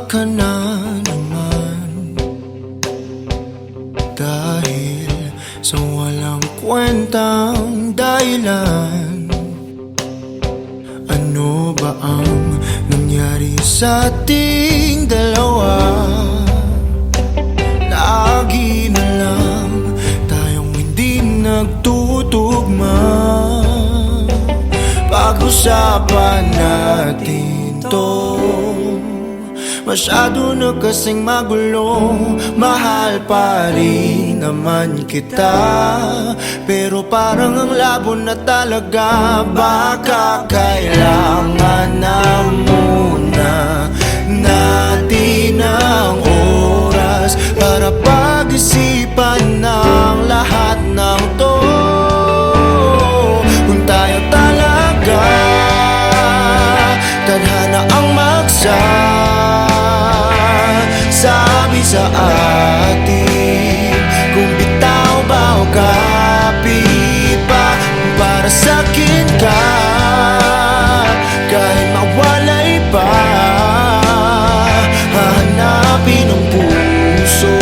ka na naman, dahil sa walang kwentang dahilan. Ano ba ang nangyari sa ating dalawa? Lagi na lang tayong hindi nagtutugma. Pag-usapan natin to, masyado na kasing magulo. Mahal pa rin naman kita, pero parang ang labo na talaga. Baka kailangan na muna natin ang oras para pag-isipan ng lahat ng to. Kung tayo talaga tadhana ang sabi sa atin, kung bitaw ba o kapit pa, para sa'kin ka, kahit mawalay pa. Hahanapin ng puso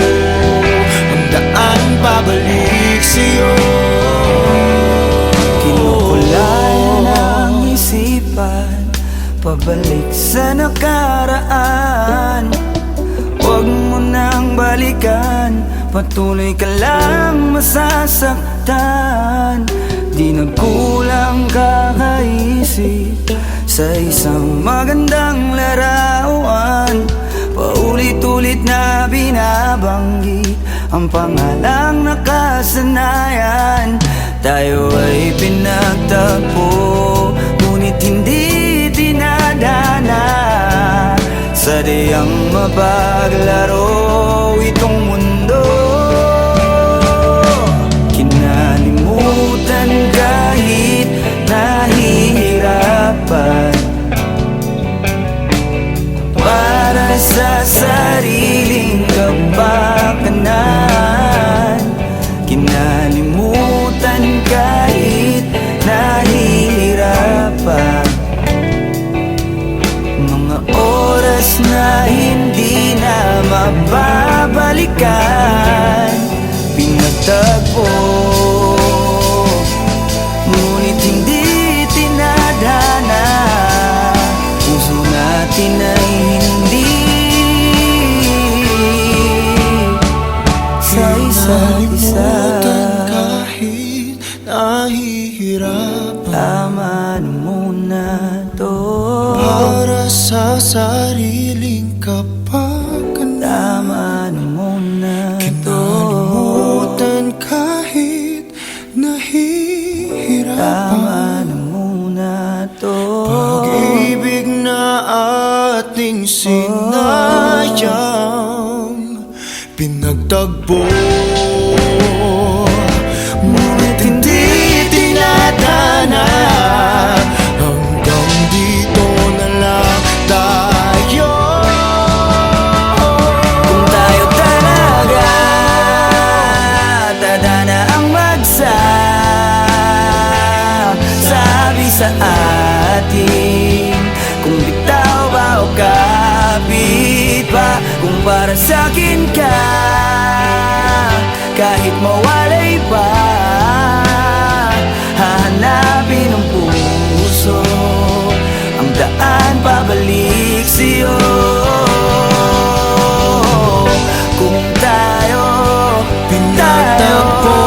ang daan pabalik sa'yo. Kinukulayan ang isipan, pabalik sa nakaraan. Huwag mo nang balikan, patuloy ka lang masasaktan. Di nagkulang kakaisip sa isang magandang larawan. Paulit-ulit na binabanggit ang pangalang nakasanayan. Tayo ay pinagtagpo, ngunit hindi dinadana. Sadyang mapaglaro itong mundo. Kinalimutan kahit nahihirapan, para sa sariling kapakanan. Kinalimutan kahit nahihirapan, mga oras na hindi na mababalikan. Pinagtagpo, ngunit hindi tinadhana. Puso natin ay hindi sa isa't isa. Kahit nahihirapan, tama na muna to, para sa sariling kapakanan. tama na muna to, Kinalimutan kahit nahihirapan. tama na muna to. Pag-ibig na ating sinayang, pinagtagpo, ngunit hindi tinadhana. Hanggang dito na lang tayo. Kung tayo talaga tadhana ang sabi sa atin, kung bitaw ba o kapit pa, kung para sa'kin ka, kahit mawalay pa. Hahanapin ng puso ang daan pabalik sa'yo. Kung tayo Pinagtagpo,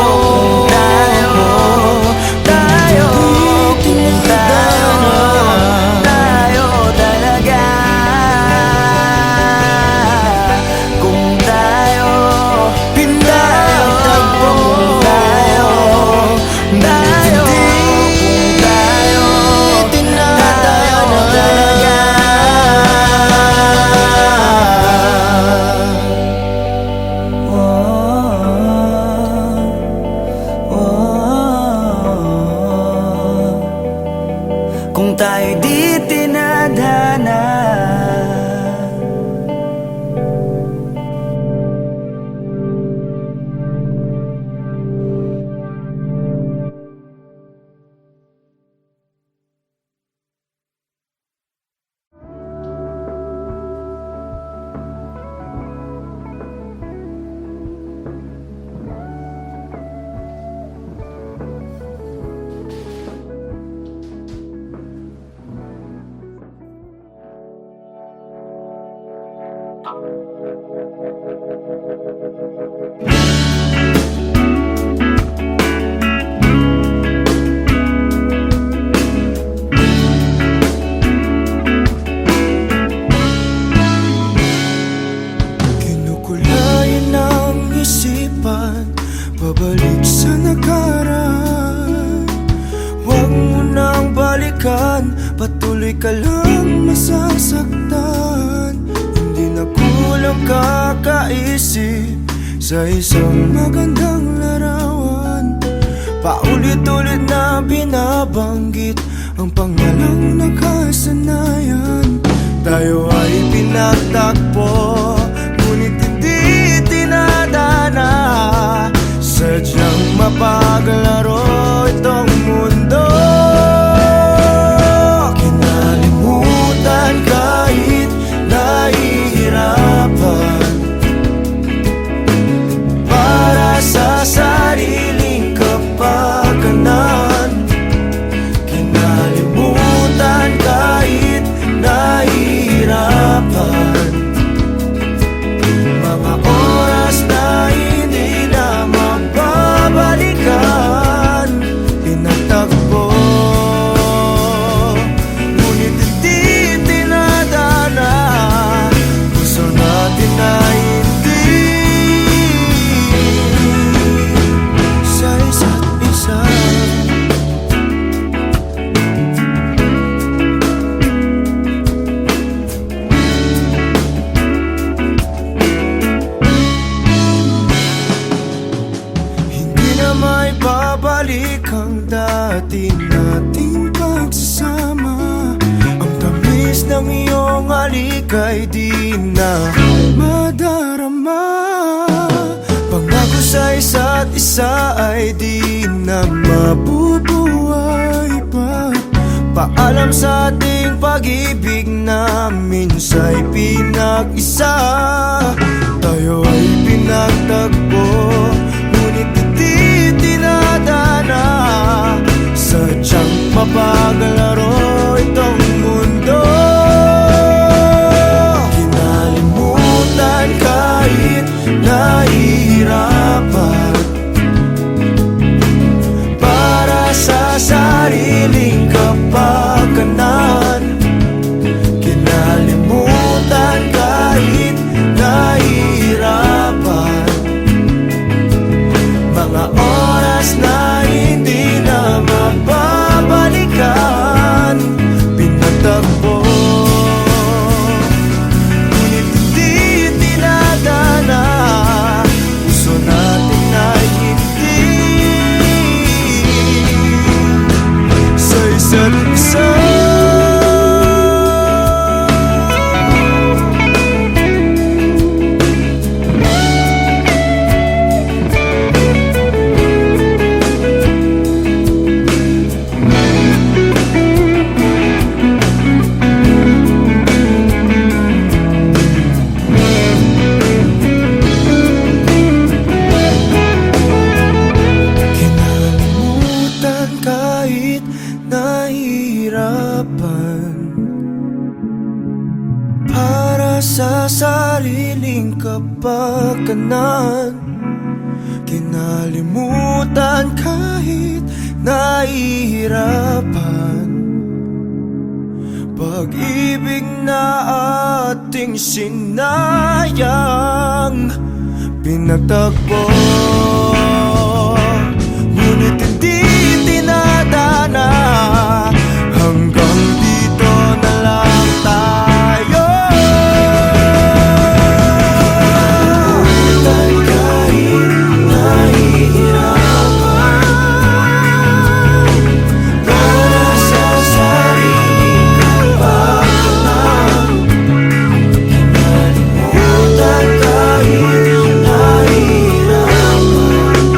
bumalik sa nakaraan. Huwag mo nang balikan, patuloy ka lang masasaktan. Hindi na kulang kakaisip sa isang magandang larawan. Paulit-ulit na binabanggit ang pangalang nakasanayan. Tayo ay pinagtagpo, ngunit hindi tinadana. Sadyang mapaglaro itong mundo. Kinalimutan kahit nahihirapan, para sa sariling kapakanan. Kinalimutan kahit nahihirapan, mga oras na hindi na mababalikan. Pinagtagpo, ngunit hindi tinadana. Gusto natin na hindi sa isa't isa. Hindi na may babalik ang dati nating pagsasama. Ang tamis ng iyong halik ay di na madarama. Pangako sa isa't isa ay di na mabubuhay pa. Paalam sa ating pag-ibig na minsa'y pinag-isa. Tayo ay pinagtagpo, ngunit hindi tinadana. Sadyang mapaglaro itong mundo. Kinalimutan kahit nahihirapan, para sa sariling kapakanan. Kinalimutan kahit nahihirapan, mga oras na hindi na mababalikan. Pinagtagpo, ngunit hindi tinadana. Gusto natin na hindi sa isa't isa. Kinalimutan kahit nahihirapan, para sa sariling kapakanan. Kinalimutan kahit nahihirapan, pag-ibig na ating sinayang. Pinagtagpo, ngunit hindi tinadana. Hanggang dito na lang tayo. Kahit nahihirapan, para sa sariling kapakanan. Kinalimutan kahit nahihirapan,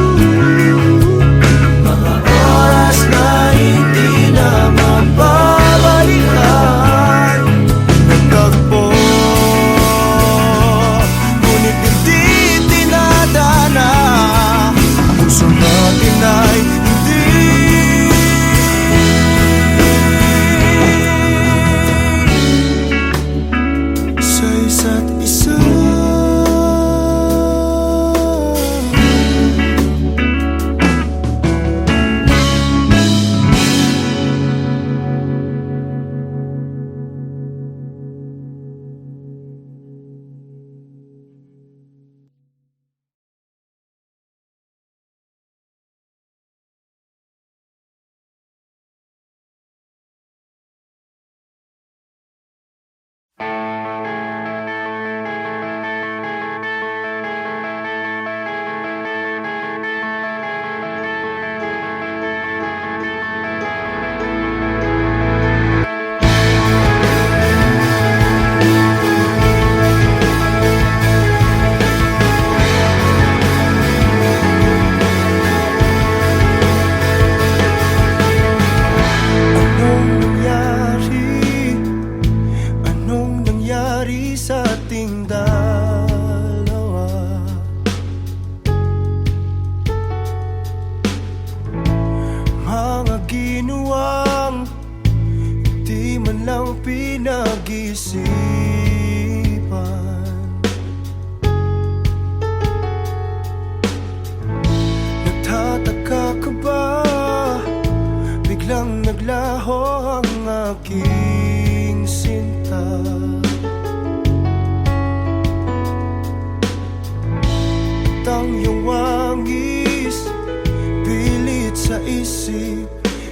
sa isip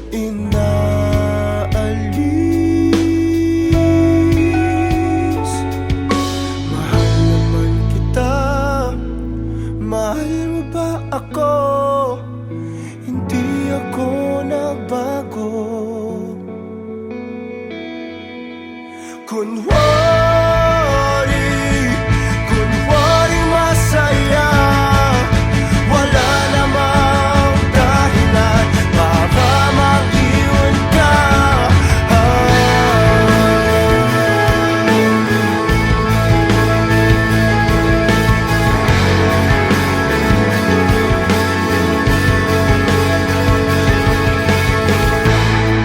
inaalis. Mahal naman kita, mahal mo ba ako? Hindi ako nagbago. Kunwari masaya, wala namang dahilan para mag-iwan ka.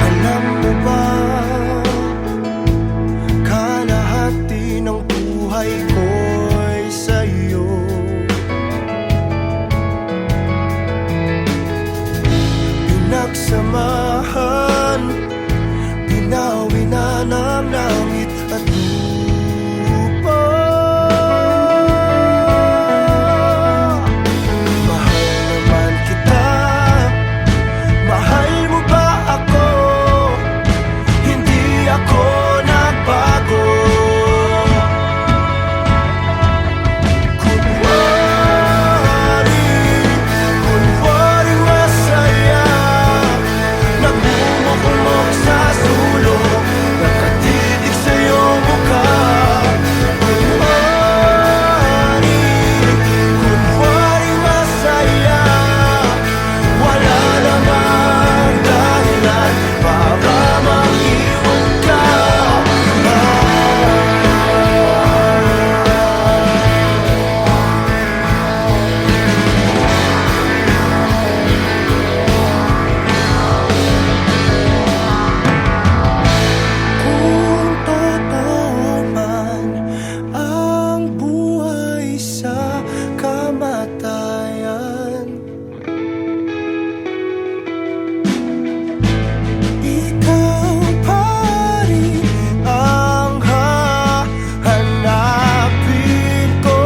Alam mo ba, kalahati ng buhay ko'y sa'yo. Pinagsamahan, binawi na ng langit at lupa. Mahal naman kita, mahal mo ba ako? Hindi ako nagbago. Kunwari masaya, nagmumukmok sa sulok, nakatitig sa iyong mukha. Kunwari masaya, wala namang dahilan para mag-iwan ka. Kung totoo man ang buhay sa kamatayan, ikaw pa rin ang hahanapin ko.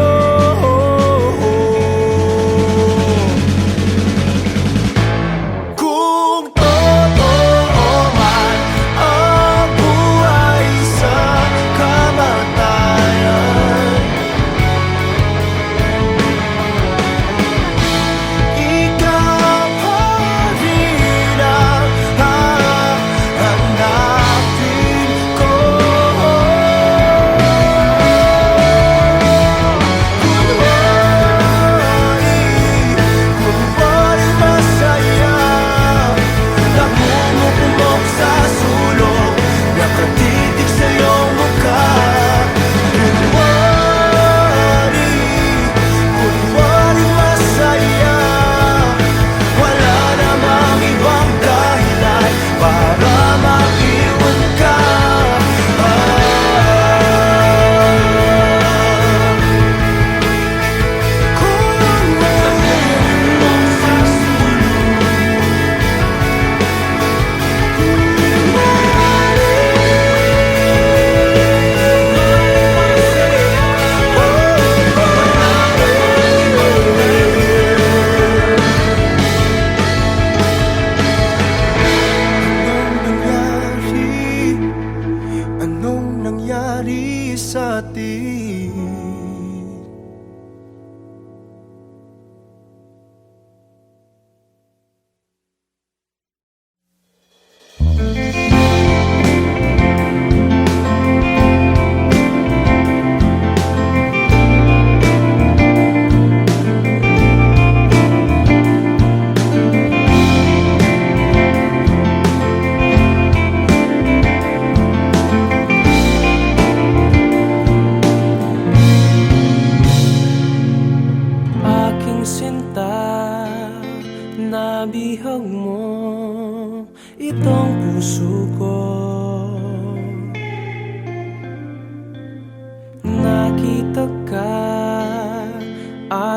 Kung totoo man ang buhay sa kamatayan, ikaw pa rin ang hahanapin ko. Kunwari masaya, nagmumukmok sa sulok, nakatitig sa iyong mukha. Kunwari masaya, wala namang ibang dahilan para mag-iwan ka. Anong nangyari sa atin? Aking sinta, nabihag mo itong puso ko. Nakita ka,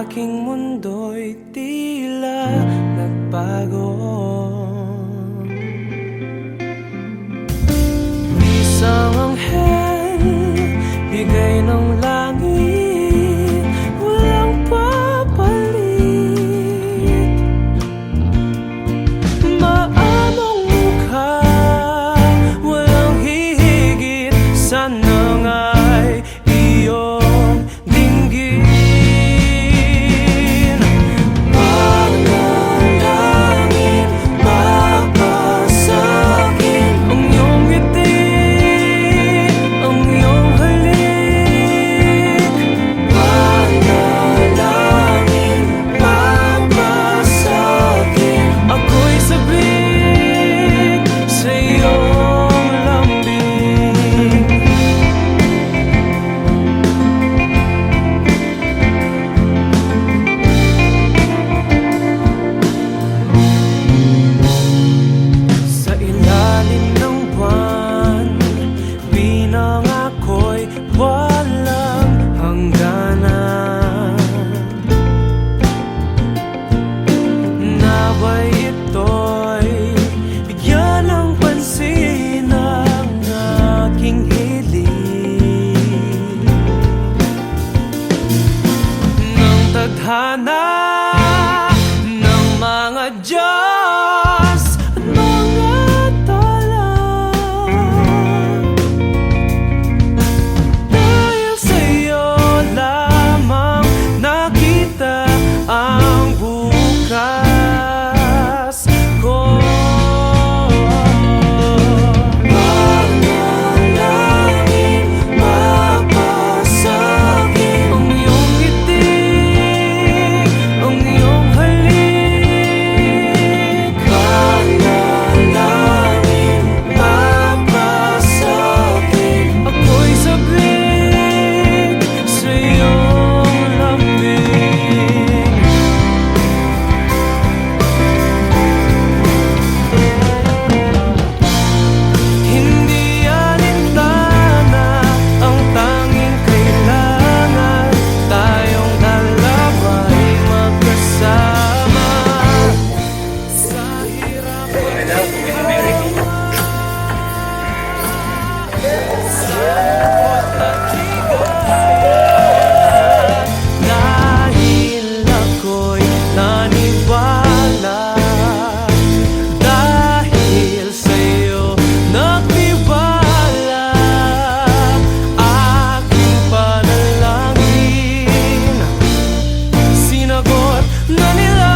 aking mundo'y tila nagbago. Isang anghel, bigay ng langit, walang papalit. Diyos at mga tala. Dahil sa'yo lamang nakita ang bukas ko. Panalangin, mapasakit ang iyong ngiti, ang iyong halik. Panalangin, mapasakit ako'y sabik sa iyong lambing. Hindi alintana ang tanging kailangan, tayong dalawa'y magkasama sa hirap at dahil ako'y naniwala, dahil sa'yo nagtiwala, aking panalangin sinagot na nila.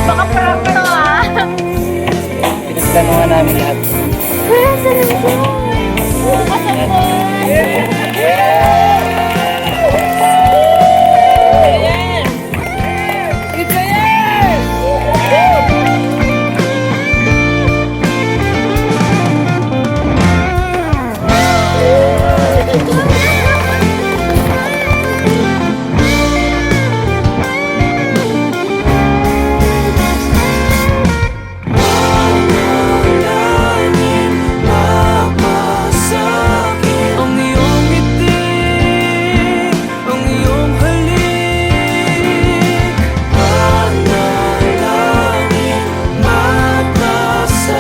Baka prank to ah. Pinagplanuhan namin lahat. Kuya, saan mo? Asan po? Panalangin, mapasakit ang iyong ngiti, ang iyong halik. Panalangin, mapasakit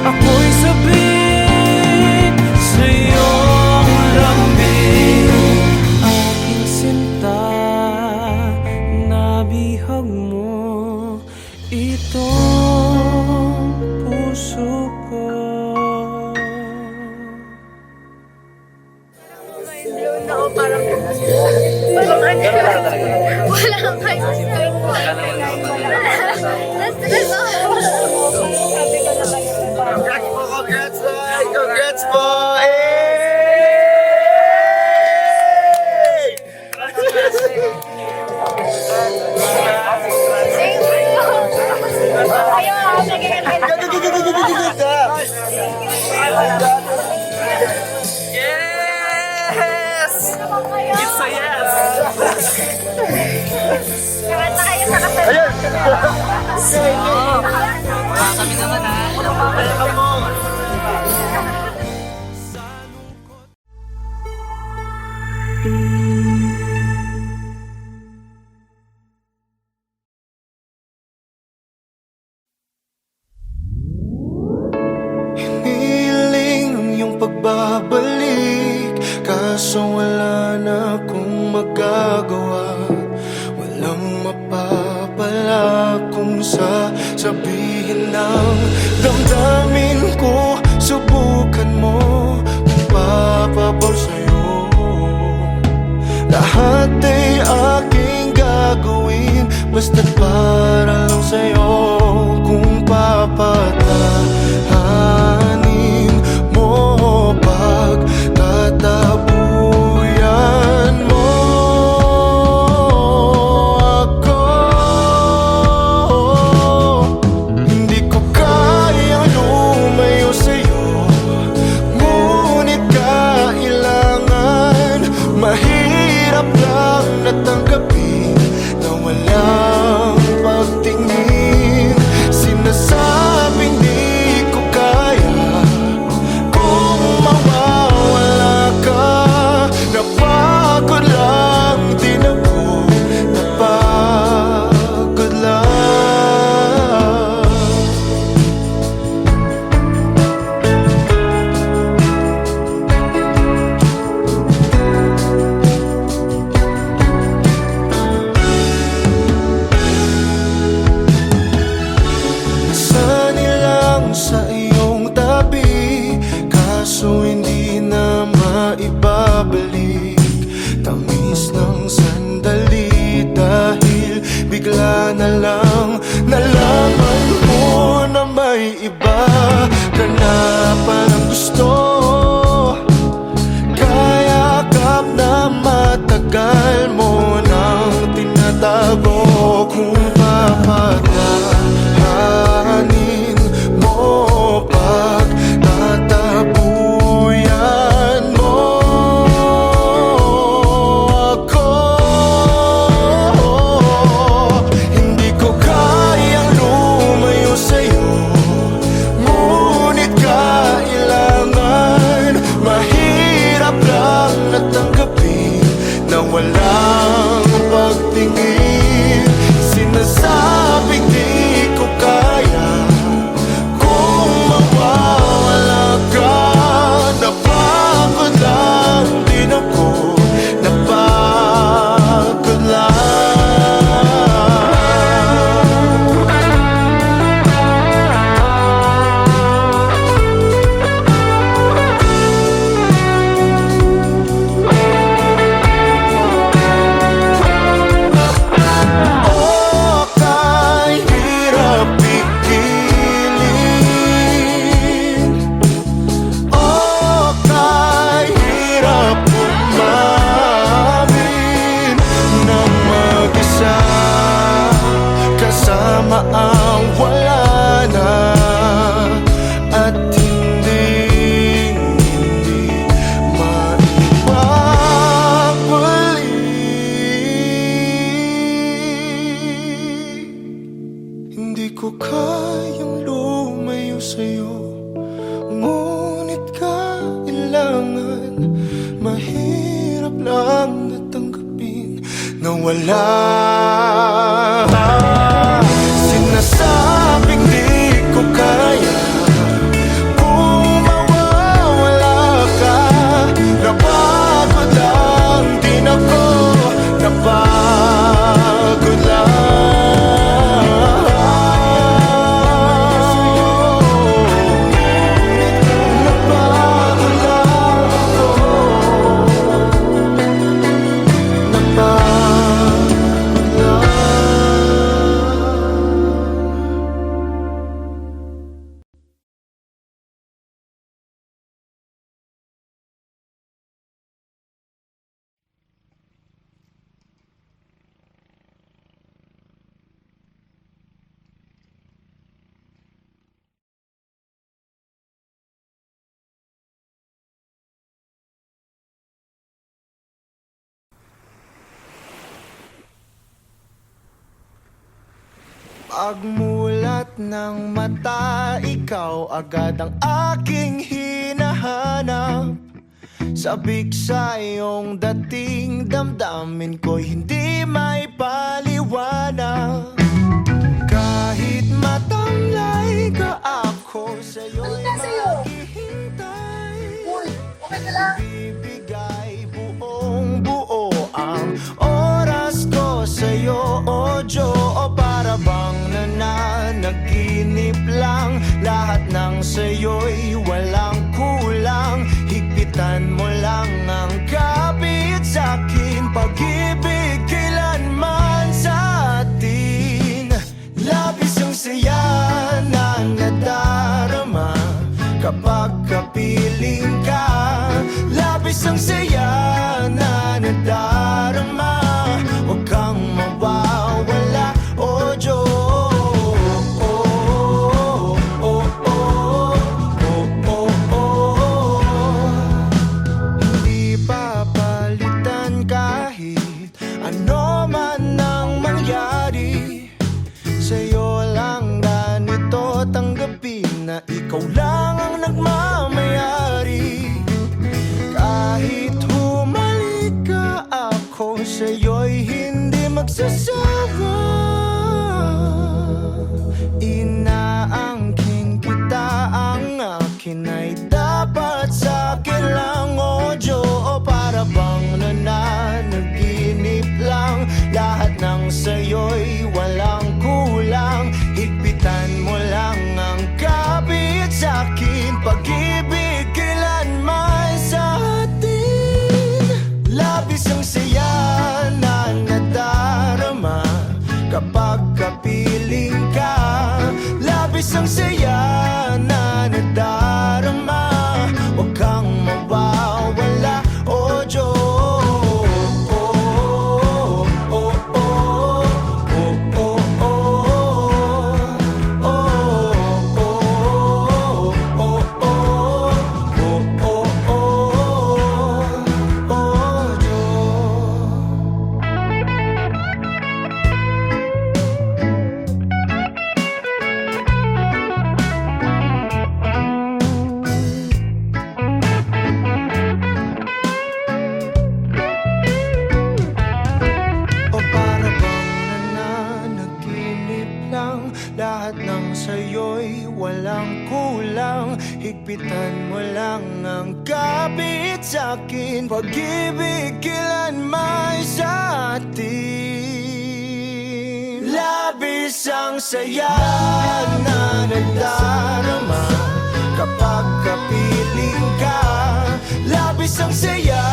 ako'y sabik sa iyong lambing. Aking sinta, nabihag mo itong puso ko. Parang walang kayo. Congrats, boy! Congrats, boy! Yes! It's a yes! Kanta kayo sa kasal. Kami naman ha. Hiniling ang iyong pagbabalik, kaso wala na akong magagawa. Walang mapapala kung sasabihin ng damdamin ko. Subukan mo kung papabor sa'yo. Lahat ay aking gagawin, basta't para lang sa'yo. Kung papatahanin mo, pagtatabuyan mo ako. Hindi ko kayang lumayo sa'yo, ngunit gusto. Kayakap na matagal mo nang tinatago. Kung papatahanin mo pag tatabuyan mo ako, hindi ko kayang lumayo sa'yo, ngunit kailangan. Mahirap lang natanggapin na walang pagtingin. Sinasabing di ko kaya kung mawawala ka. Napagod lang din ako, napagod lang. Kasama ang wala na at hindi maibabalik. Hindi ko kayang lumayo sa'yo, ngunit kailangan. Mahirap lang natanggapin na wala. Sinasabing di ko kaya kung mawawala ka. Napagod lang din ako, napagod lang. Napagod lang ako, napagod lang. Pagmulat ng mata, ikaw agad ang aking hinahanap. Sabik sa iyong dating, damdamin ko'y hindi may paliwanag. Kahit matamlay ka, ako sa'yo'y maghihintay. Bibigay buong buo ang oras ko sa'yo, o Diyo. O para bang nananaginip lang, lahat ng sa'yo'y walang kulang. Higpitan mo lang ang kapit sa'kin, pag-ibig kailanman sa atin. Labis ang saya na nadarama kapag kapiling ka. Labis ang saya na nadarama, huwag kang mawawala, o Diyos. Hindi papalitan kahit ano man ang mangyari. Sa'yo lang ganito tanggapin na ikaw lang ang nagmamayari. Kahit humalik ka, ako sa'yo'y hindi magsasawa. Inaangkin kita, ang akin ay dapat sa'kin lang, o Diyo. O para bang nananaginip lang, lahat ng sa'yo'y walang kulang. Higpitan mo lang ang kapit sa'kin, pag-ibig kailanman sa atin. Labis ang saya na nadarama kapag kapiling ka. Labis ang saya na nadarama, Higpitan mo lang ang kapit sa'kin. Pag-ibig kailanman sa atin. Labis ang saya na nagdarama kapag kapiling ka. Labis ang saya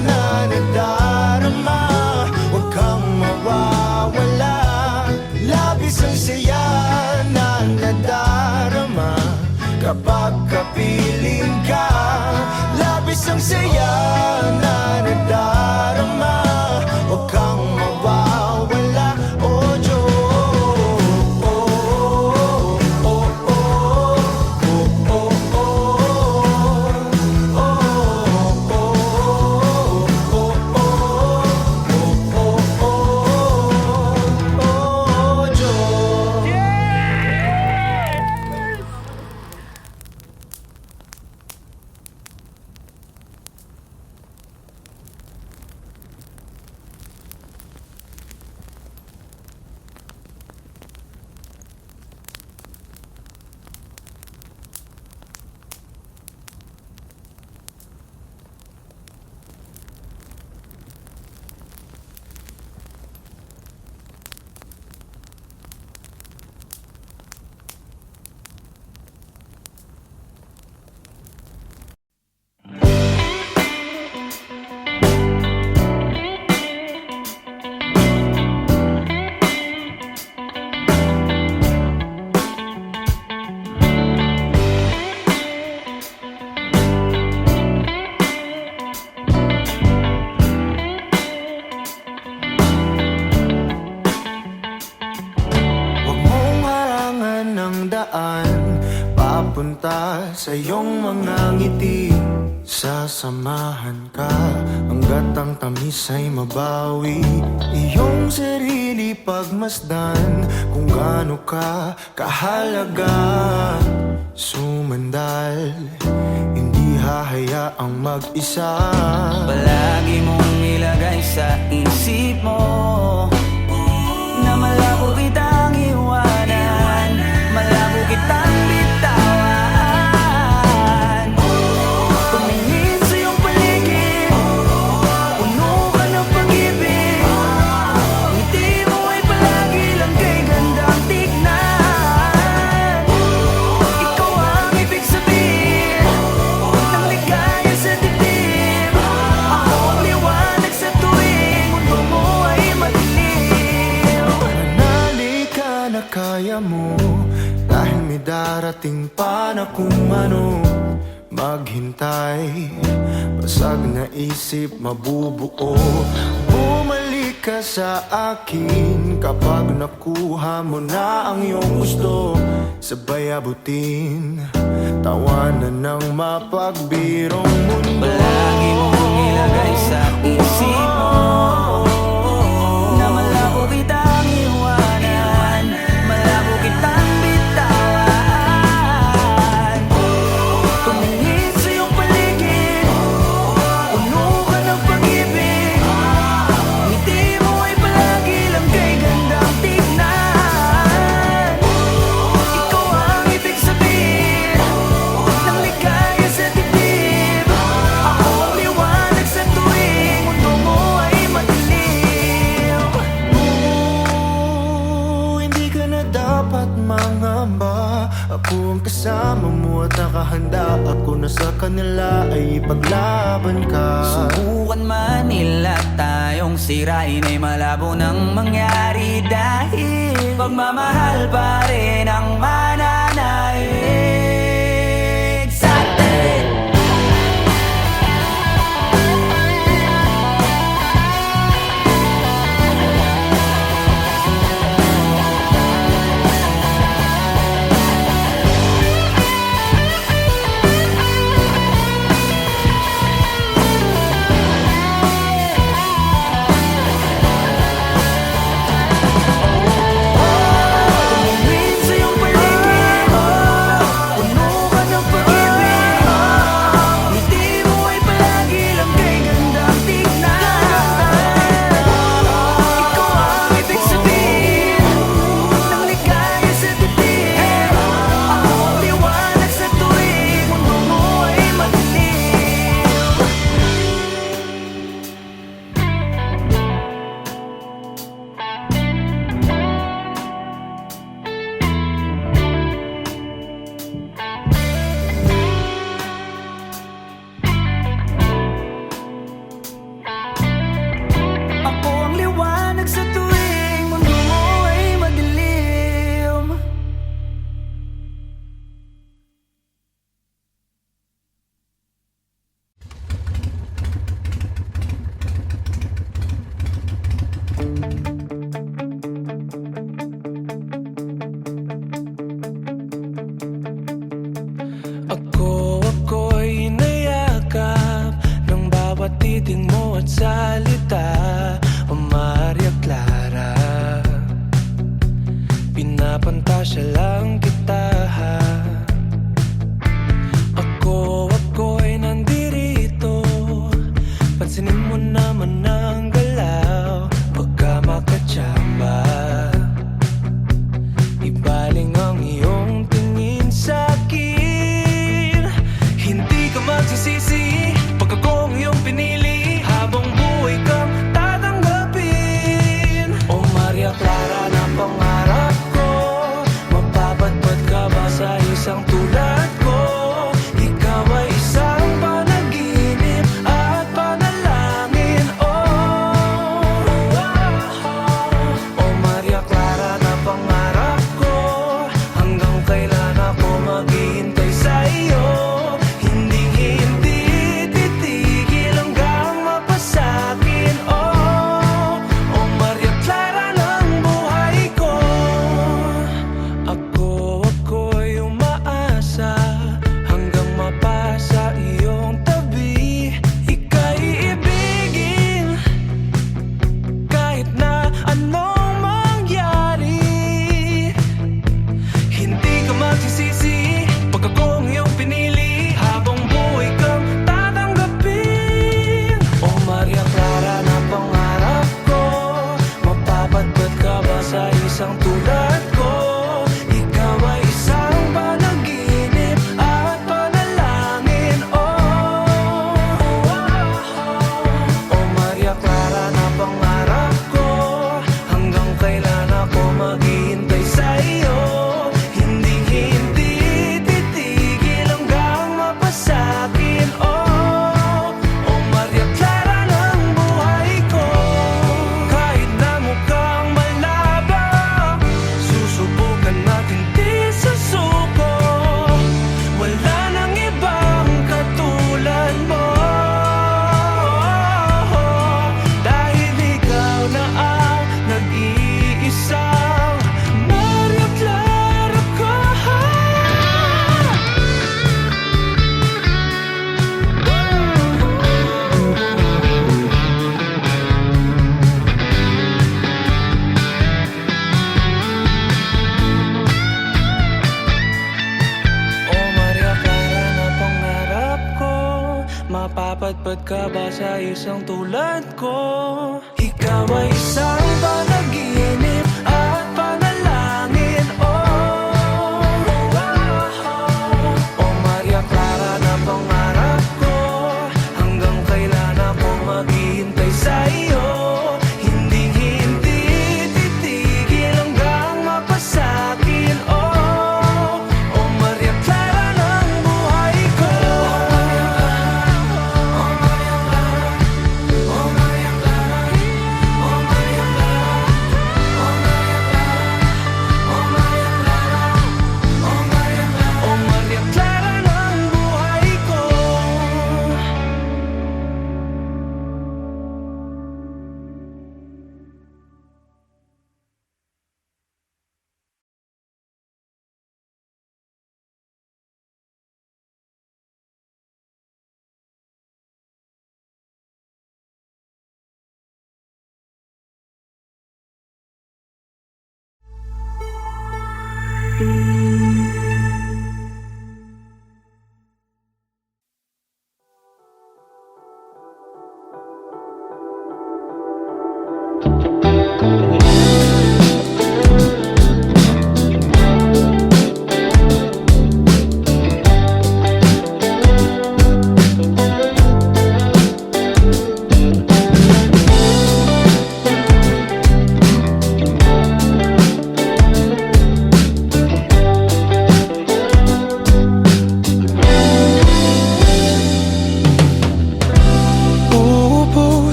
na nagdarama, huwag kang mawawala. Labis ang saya na nadarama kapag kapiling ka. Labis ang saya na nadarama, huwag kang mawawala. Oh Diyos, papunta sa iyong mga ngiti. Sasamahan ka hanggat ang tamis ay mabawi. Iyong sarili pagmasdan kung gaano ka kahalaga. Sumandal, hindi hahayaang mag-isa. Palagi mong ilagay sa isip mo na malabo kitang iwanan, malabo kitang bitawan. Tumingin sa iyong paligid, puno ka ng pag-ibig. Ngiti mo ay palagi lang kay gandang tignan. Ikaw ang ibig sabihin ng ligaya sa dibdib. Ako ang liwanag sa tuwing mundo mo ay madilim. Manali ka na kaya mo, dahil may darating pa na kung ano. Maghintay, basag na isip mabubuo. Bumalik ka sa akin kapag nakuha mo na ang iyong gusto. Sabay abutin, tawanan ng mapagbirong mundo. Palagi mong ilagay sa isip mo na malabo kitang iwanan, malabo kitang bitawan. Tumingin sa iyong paligid, puno ka ng pag-ibig. Ngiti mo ay palagi lang kay gandang tignan. Ikaw ang ibig sabihin ng ligaya sa dibdib. Ako ang liwanag sa tuwing mundo mo ay madilim. Hindi ka na dapat mangamba. Ako ang kasama mo at nakahanda. Ako na sa kanila ay ipaglaban ka. Subukan man nila tayong sirain ay malabo nang mangyari, dahil pagmamahal pa rin ang mananaig sa atin. Tumingin sa iyong paligid, titing mo at salita, o Maria Clara, pinapantasya lang kita. Ako'y nandirito, pansinin mo naman ang galaw, pagka makatsamba. Ibaling ang iyong tingin sa'kin, hindi ka magsisisi pag akong iyong pinili, habang buhay kang tatanggapin. O Maria Clara na pangarap ko, mapapadpad ka ba sa isang tulad ko? Ikaw ay isang panaginip at panalangin. O Maria Clara na pangarap ko, hanggang kailan ako maghihintay sa iyo? Hindi titigil hanggang mapasakin. O Maria Clara ng buhay ko. Ako'y umaasa hanggang mapasa iyong tabi. Ika'y ibigin kahit na anong mangyari. Hindi ka magsisisi pag akong iyong pinili, habang buhay kang tatanggapin. O Maria Clara na pangarap ko, mapapadpad ka ba sa isang tulad ko? Ikaw ay isang panaginip at panalangin. O Maria Clara na pangarap ko, hanggang kailan ako maghihintay sa iyo? Hindi titigil hanggang mapasakin. O Maria Clara ng buhay ko. Kahit na mukhang malabo, susubukan natin di sa suko. Wala nang ibang katulad mo, dahil ikaw na ang nag-iisang Maria Clara ko. O Maria Clara na pangarap ko, mapapadpad ka ba sa isang tulad ko? Ikaw ay isang panaginip at panalangin. O Maria Clara na pangarap ko, hanggang kailan ako maghihintay sa iyo? Hindi titigil hanggang mapasakin. O Maria Clara ng buhay ko. O Maria Clara, o Maria Clara, o Maria Clara, o Maria Clara, o Maria Clara, o Maria Clara, o Maria Clara ng buhay ko.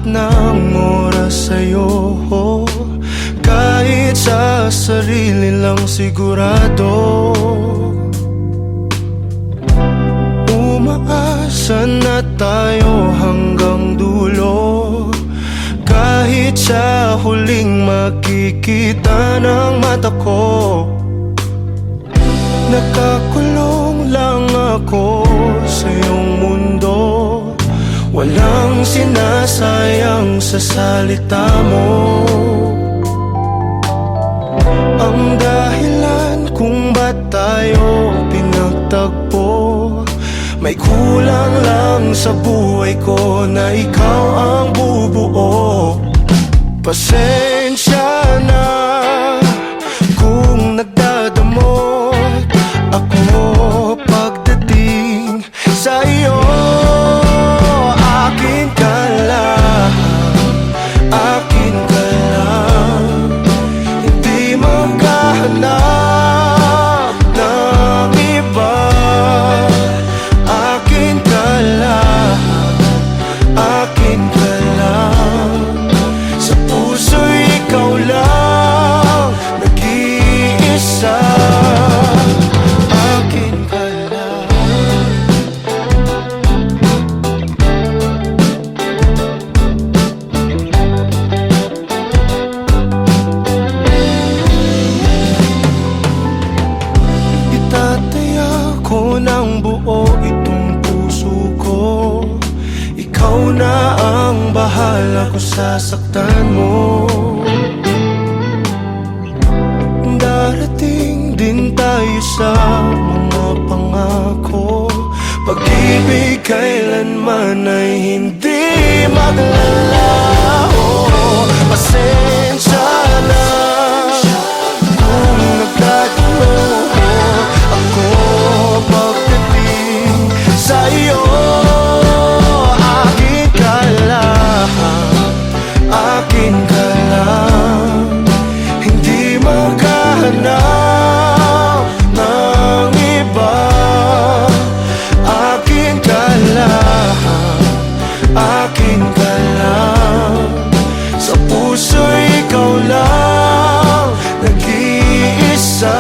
ng oras sa'yo, kahit sa sarili lang sigurado. Umaasa na tayo hanggang dulo, kahit sa huling makikita ng mata ko. Nakakulong lang ako sa iyong mundo, wala bang sinasayang sa salita mo? Ang dahilan kung ba't tayo pinagtagpo, may kulang lang sa buhay ko na ikaw ang bubuo. Pasensya na kung nagdadamot ako pagdating sa iyo. Akin ka lang, akin ka lang, hindi maghahanap ng iba. Akin ka lang, akin ka lang, sa puso'y ikaw lang nag-iisa. Akin ka lang. Itataya ko ng buo itong puso ko. Ikaw na ang bahala kung sasaktan mo. Darating din tayo sa mga pangako. Pag-ibig kailanman ay hindi maglalaho. Pasensya na kung nagkatino ako pagdating sa iyo. Akin ka lang, akin ka lang, hindi maghahanap ng iba. Akin ka lang, akin ka lang, sa puso'y ikaw lang nag-iisa.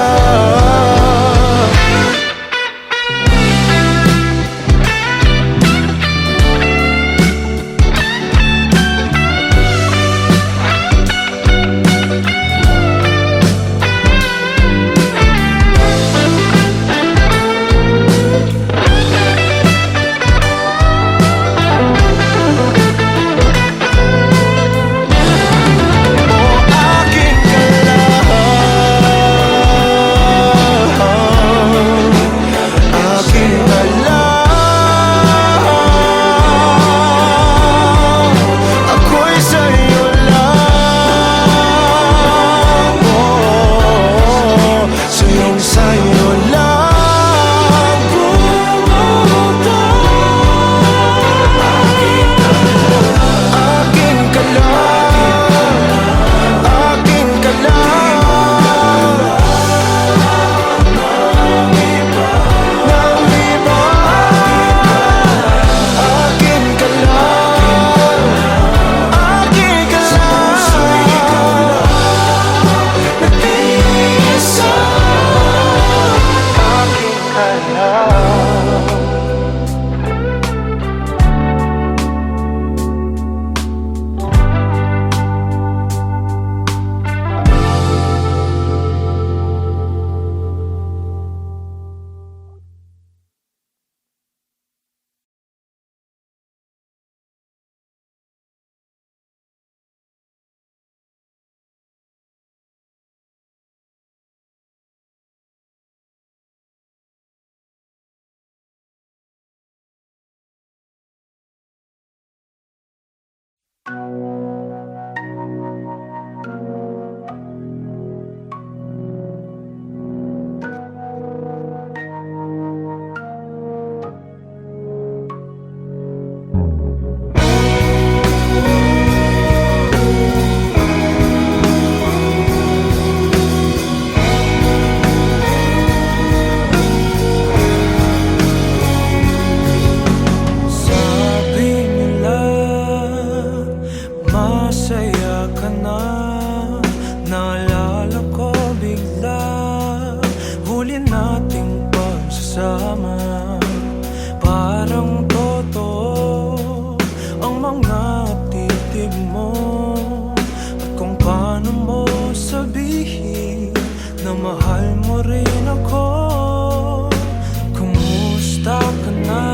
Kumusta ka na?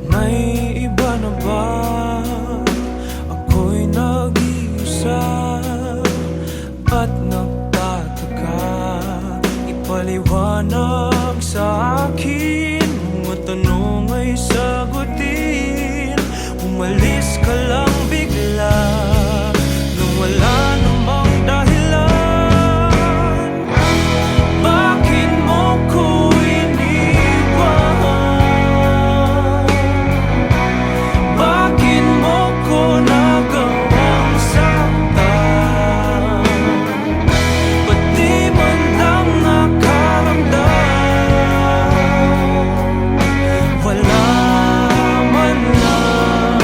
May iba na ba? Liwanag sa akin, mga tanong ay sagutin. Umalis ka lang bigla nang wala namang dahilan. Bakit mo ko iniwan? Bakit mo ko nagawang saktan? Ba't di man lang nakaramdam? Wala man lang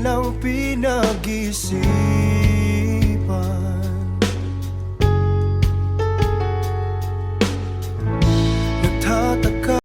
lang pinag-isip